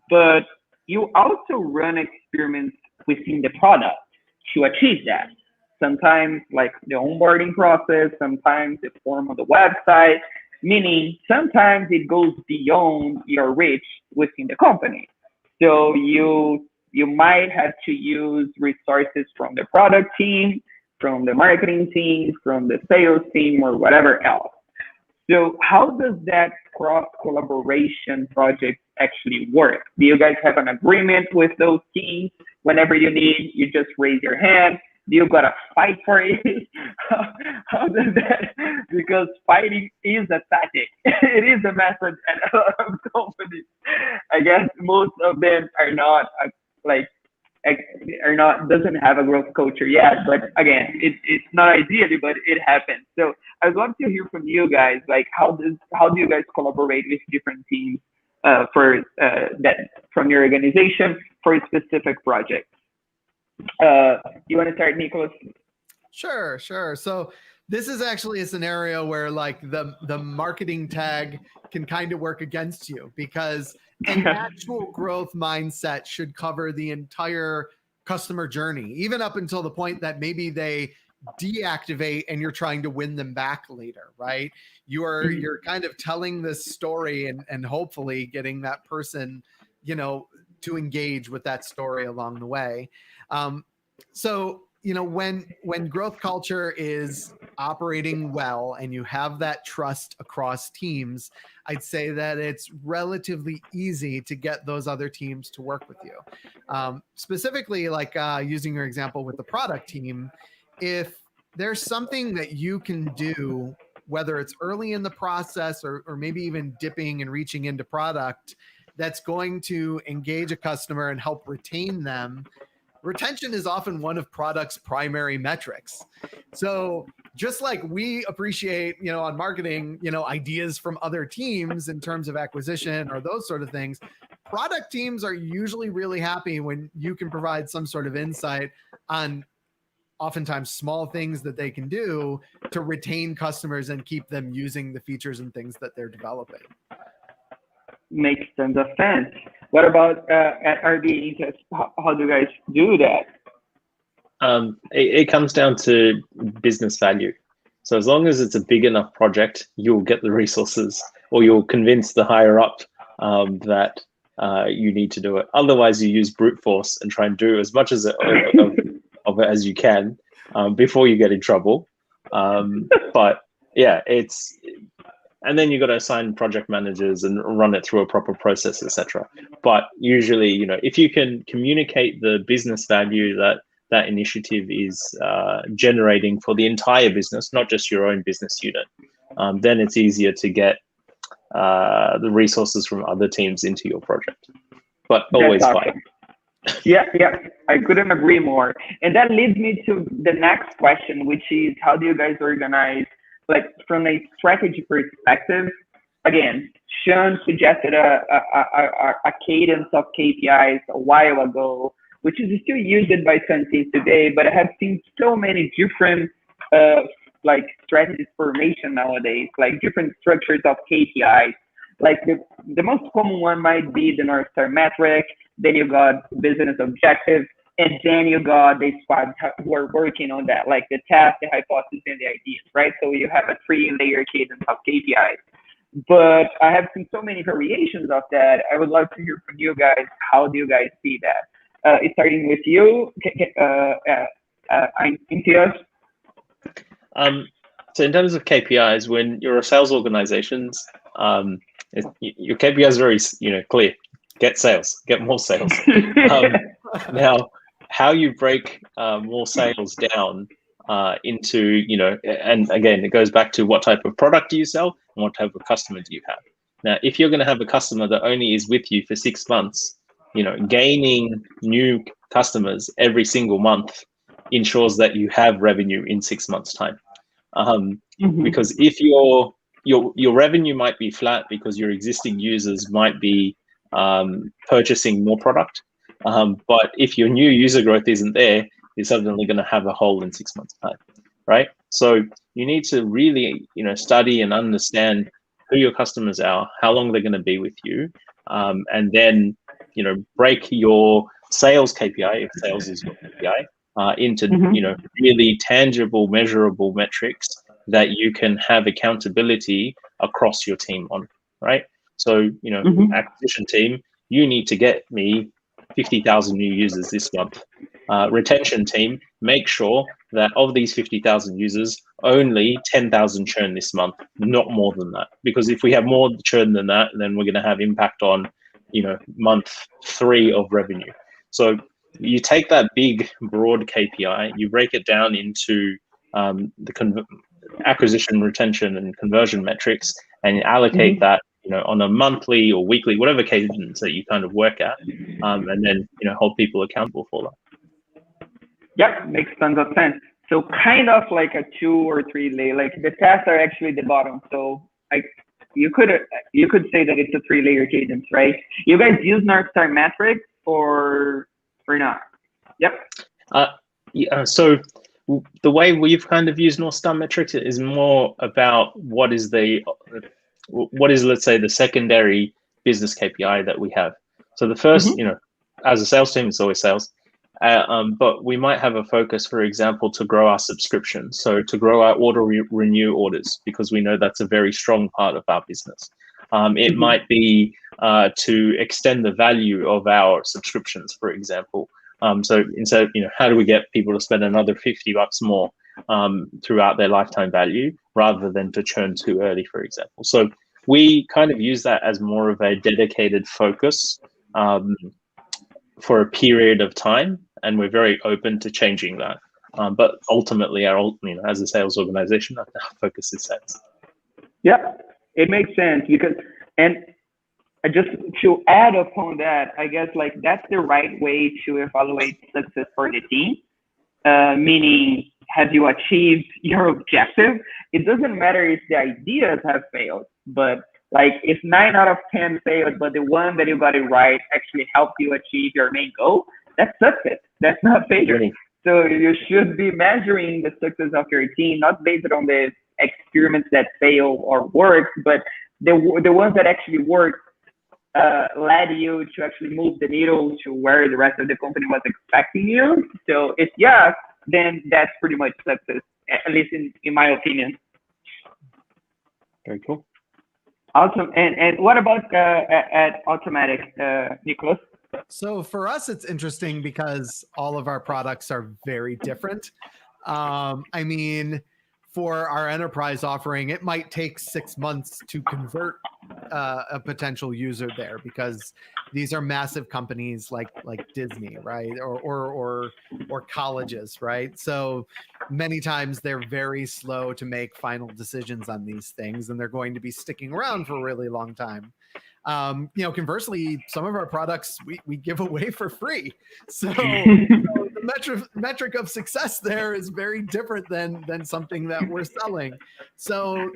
but you also run experiments within the product to achieve that. Sometimes like the onboarding process, sometimes the form of the website, meaning sometimes it goes beyond your reach within the company. So you might have to use resources from the product team, from the marketing team, from the sales team, or whatever else. So how does that cross collaboration project actually work? Do you guys have an agreement with those teams? Whenever you need, you just raise your hand. Do you gotta fight for it? How does that? Because fighting is a tactic. It is a method at a lot of companies. I guess most of them are not like are not doesn't have a growth culture yet. But again, it's not ideally, but it happens. So I'd love to hear from you guys. Like, how do you guys collaborate with different teams for that from your organization for a specific project? You want to start, Nicholas? Sure, sure. So this is actually a scenario where like the marketing tag can kind of work against you, because an actual growth mindset should cover the entire customer journey, even up until the point that maybe they deactivate and you're trying to win them back later, right? You're kind of telling this story and hopefully getting that person, to engage with that story along the way. So, when growth culture is operating well and you have that trust across teams, I'd say that it's relatively easy to get those other teams to work with you. Specifically, like using your example with the product team, if there's something that you can do, whether it's early in the process or maybe even dipping and reaching into product, that's going to engage a customer and help retain them. Retention is often one of product's primary metrics. So just like we appreciate, on marketing, ideas from other teams in terms of acquisition or those sort of things, product teams are usually really happy when you can provide some sort of insight on oftentimes small things that they can do to retain customers and keep them using the features and things that they're developing. Makes tons of sense. What about at RB? How do you guys do that? It comes down to business value. So as long as it's a big enough project, you'll get the resources, or you'll convince the higher up that you need to do it. Otherwise, you use brute force and try and do as much of it as you can before you get in trouble. But yeah, and then you got to assign project managers and run it through a proper process, etc. But usually, if you can communicate the business value that initiative is generating for the entire business, not just your own business unit, then it's easier to get the resources from other teams into your project. But always fight. Yeah, I couldn't agree more. And that leads me to the next question, which is how do you guys organize, like from a strategy perspective? Again, Sean suggested a cadence of KPIs a while ago, which is still used by some teams today, but I have seen so many different like strategy formation nowadays, like different structures of KPIs. Like the most common one might be the North Star metric, then you got business objectives, and then you got the squad who are working on that, like the task, the hypothesis, and the ideas, right? So you have a 3-layer cadence of KPIs. But I have seen so many variations of that. I would love to hear from you guys. How do you guys see that? Starting with you, Imteaz. So in terms of KPIs, when you're a sales organizations, your KPIs are very clear. Get sales, get more sales. Now, how you break more sales down into, and again, it goes back to what type of product do you sell and what type of customer do you have. Now, if you're going to have a customer that only is with you for 6 months, gaining new customers every single month ensures that you have revenue in 6 months' time. Because if your revenue might be flat because your existing users might be purchasing more product, but if your new user growth isn't there, you're suddenly going to have a hole in 6 months' time, right? So you need to really, study and understand who your customers are, how long they're going to be with you, and then break your sales KPI, if sales is your KPI, into really tangible, measurable metrics that you can have accountability across your team on, right? So, acquisition team, you need to get me 50,000 new users this month. Retention team, make sure that of these 50,000 users, only 10,000 churn this month, not more than that. Because if we have more churn than that, then we're going to have impact on, month 3 of revenue. So you take that big, broad KPI, you break it down into the acquisition, retention, and conversion metrics, and you allocate that, on a monthly or weekly, whatever cadence that you kind of work at, and then, hold people accountable for that. Yep, makes tons of sense. So kind of like a 2 or 3 layer, like the tasks are actually the bottom. So you could say that it's a 3-layer cadence, right? You guys use North Star metrics or not? Yep. Yeah. So the way we've kind of used North Star metrics is more about what is, let's say, the secondary business KPI that we have. So the first, as a sales team, it's always sales. But we might have a focus, for example, to grow our subscriptions. So to grow our renew orders, because we know that's a very strong part of our business. It might be to extend the value of our subscriptions, for example. So instead of, how do we get people to spend another $50 more throughout their lifetime value rather than to churn too early, for example. So we kind of use that as more of a dedicated focus for a period of time, and we're very open to changing that. But ultimately, as a sales organization, our focus is sales. Yeah, it makes sense because, and just to add upon that, I guess like that's the right way to evaluate success for the team. Meaning, have you achieved your objective? It doesn't matter if the ideas have failed, but like if 9 out of 10 failed, but the one that you got it right actually helped you achieve your main goal, that's success. That's not failure. Really? So you should be measuring the success of your team, not based on the experiments that fail or work, but the ones that actually work led you to actually move the needle to where the rest of the company was expecting you. So if yes, then that's pretty much success, at least in my opinion. Very cool. Awesome. And what about at Automattic, Nicholas? So for us, it's interesting because all of our products are very different. I mean, for our enterprise offering, it might take 6 months to convert a potential user there because these are massive companies like Disney, right? Or colleges, right? So many times they're very slow to make final decisions on these things, and they're going to be sticking around for a really long time. Conversely, some of our products we give away for free. So the metric of success there is very different than something that we're selling. So,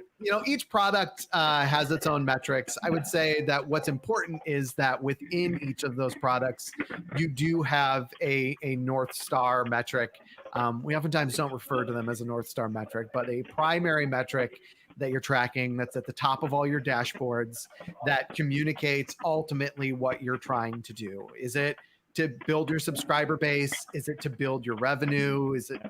each product has its own metrics. I would say that what's important is that within each of those products, you do have a North Star metric. We oftentimes don't refer to them as a North Star metric, but a primary metric that you're tracking that's at the top of all your dashboards that communicates ultimately what you're trying to do. Is it to build your subscriber base? Is it to build your revenue? Is it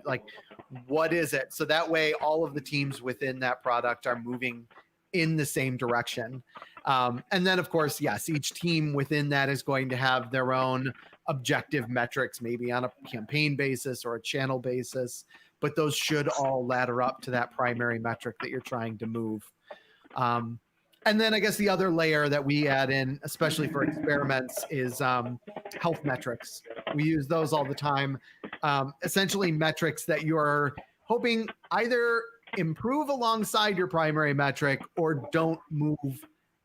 what is it? So that way all of the teams within that product are moving in the same direction. And then of course, yes, each team within that is going to have their own objective metrics, maybe on a campaign basis or a channel basis, but those should all ladder up to that primary metric that you're trying to move. And then I guess the other layer that we add in, especially for experiments, is health metrics. We use those all the time. Essentially metrics that you're hoping either improve alongside your primary metric or don't move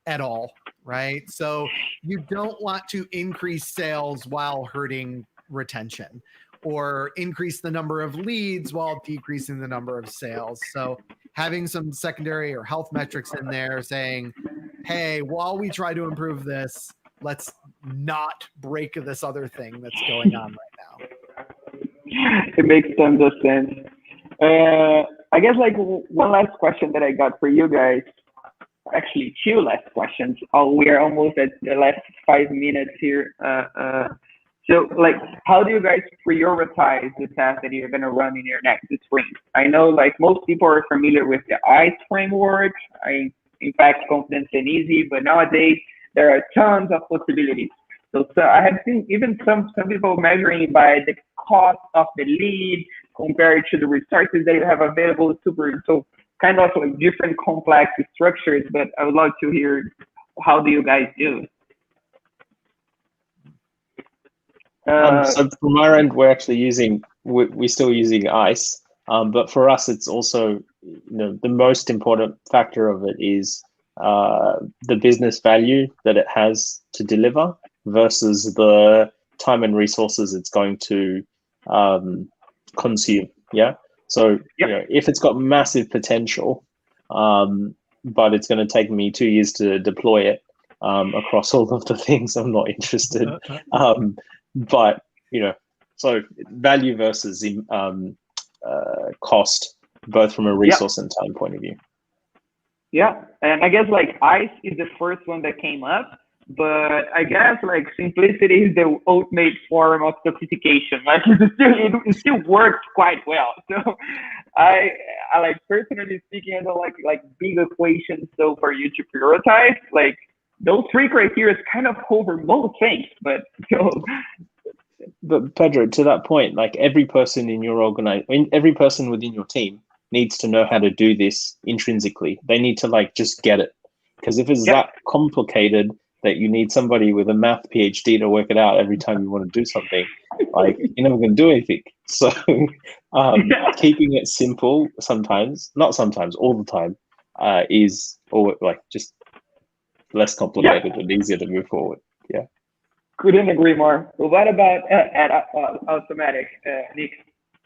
at all, right? So you don't want to increase sales while hurting retention, or increase the number of leads while decreasing the number of sales. So having some secondary or health metrics in there saying, hey, while we try to improve this, let's not break this other thing that's going on right now. It makes tons of sense. I guess one last question that I got for you guys. actually two last questions. We are almost at the last 5 minutes here. So, like, how do you guys prioritize the tasks that you're going to run in your next sprint? I know, like, most people are familiar with the ICE framework, impact, confidence, and easy, but nowadays there are tons of possibilities. So I have seen even some people measuring by the cost of the lead compared to the resources that you have available. So kind of like different complex structures, but I would love to hear, how do you guys do? So from our end, we're actually we're still using ICE, but for us, it's also, the most important factor of it is the business value that it has to deliver versus the time and resources it's going to consume. Yeah. So if it's got massive potential, but it's going to take me 2 years to deploy it across all of the things, I'm not interested. But so value versus cost, both from a resource and time point of view. Yeah, and I guess like ICE is the first one that came up, but I guess like simplicity is the ultimate form of sophistication. Like it still works quite well. So I like, personally speaking, I don't like big equations. So for you to prioritize, like those three criteria kind of cover most things. But Pedro, to that point, like every person in your every person within your team needs to know how to do this intrinsically. They need to like just get it. Because if it's that complicated that you need somebody with a math PhD to work it out every time you want to do something, like you're never going to do anything. So keeping it simple sometimes, not sometimes, all the time, is like just less complicated and easier to move forward. Yeah. Couldn't agree more. Well, what about at Automattic, Nick?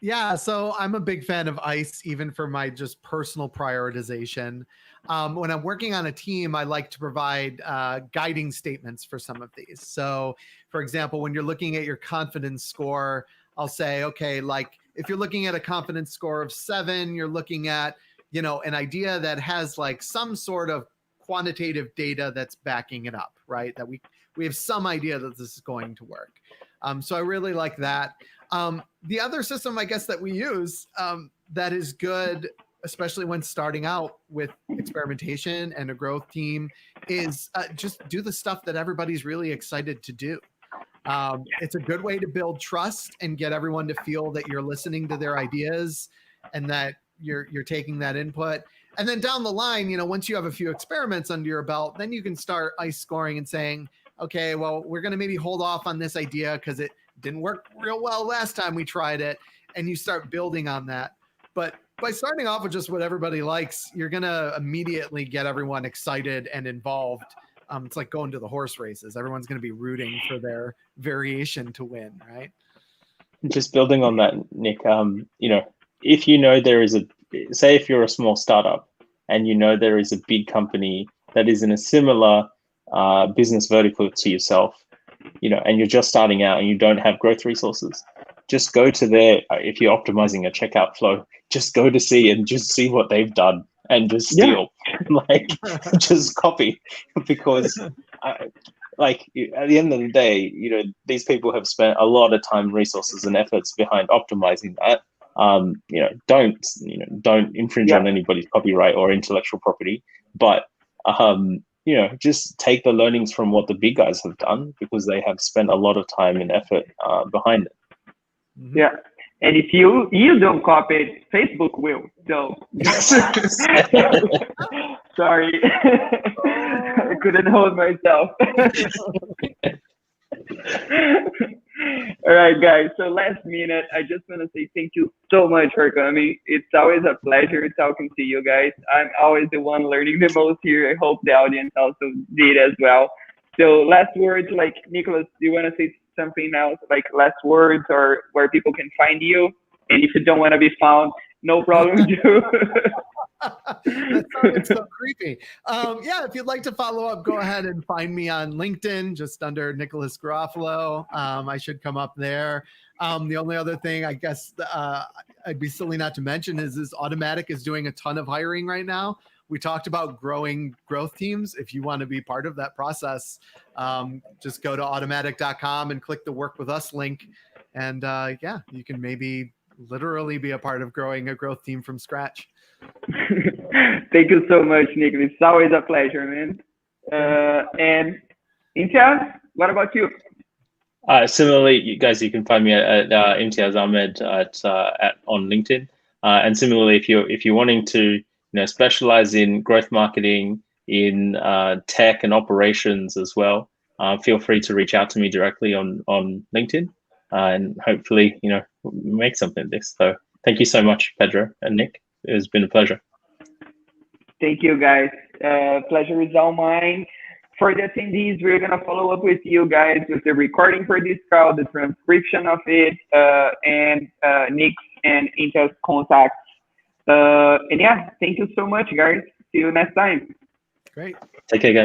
Yeah, so I'm a big fan of ICE, even for my just personal prioritization. When I'm working on a team, I like to provide guiding statements for some of these. So, for example, when you're looking at your confidence score, I'll say, okay, like if you're looking at a confidence score of 7, you're looking at, an idea that has like some sort of quantitative data that's backing it up, right? That we have some idea that this is going to work. So I really like that. The other system, I guess, that we use that is good, especially when starting out with experimentation and a growth team, is just do the stuff that everybody's really excited to do. It's a good way to build trust and get everyone to feel that you're listening to their ideas and that you're taking that input. And then down the line, once you have a few experiments under your belt, then you can start ICE scoring and saying, okay, well, we're going to maybe hold off on this idea because it didn't work real well last time we tried it. And you start building on that. But by starting off with just what everybody likes, you're going to immediately get everyone excited and involved. It's like going to the horse races. Everyone's going to be rooting for their variation to win, right? Just building on that, Nick, if there is say if you're a small startup and there is a big company that is in a similar business vertical to yourself, and you're just starting out and you don't have growth resources, just go to if you're optimizing a checkout flow, just go to see what they've done and just steal, just copy, because at the end of the day, these people have spent a lot of time, resources, and efforts behind optimizing that. Don't infringe on anybody's copyright or intellectual property, but just take the learnings from what the big guys have done, because they have spent a lot of time and effort behind it. Mm-hmm. Yeah. And if you don't copy it, Facebook will. So sorry. I couldn't hold myself. All right, guys. So last minute, I just want to say thank you so much for coming. It's always a pleasure talking to you guys. I'm always the one learning the most here. I hope the audience also did as well. So last words, like Nicholas, do you want to say something else, like last words, or where people can find you? And if you don't want to be found, no problem too. That sounded so creepy. If you'd like to follow up, go ahead and find me on LinkedIn, just under Nicholas Garofalo. I should come up there. The only other thing I guess I'd be silly not to mention is Automattic is doing a ton of hiring right now. we talked about growing growth teams. If you want to be part of that process, just go to automattic.com and click the Work With Us link. And yeah, you can maybe literally be a part of growing a growth team from scratch. Thank you so much, Nick. It's always a pleasure, man. And Imteaz, what about you? Similarly, you guys, you can find me at Imteaz Ahamed on LinkedIn. And similarly, if you're wanting to specialize in growth marketing, in tech and operations as well, feel free to reach out to me directly on LinkedIn, and hopefully make something of this. So thank you so much, Pedro and Nick. It has been a pleasure. Thank you, guys. Pleasure is all mine. For the attendees, we're going to follow up with you guys with the recording for this call, the transcription of it, and Nick's and Imteaz contacts. And yeah, thank you so much, guys. See you next time. Great. Take care, guys.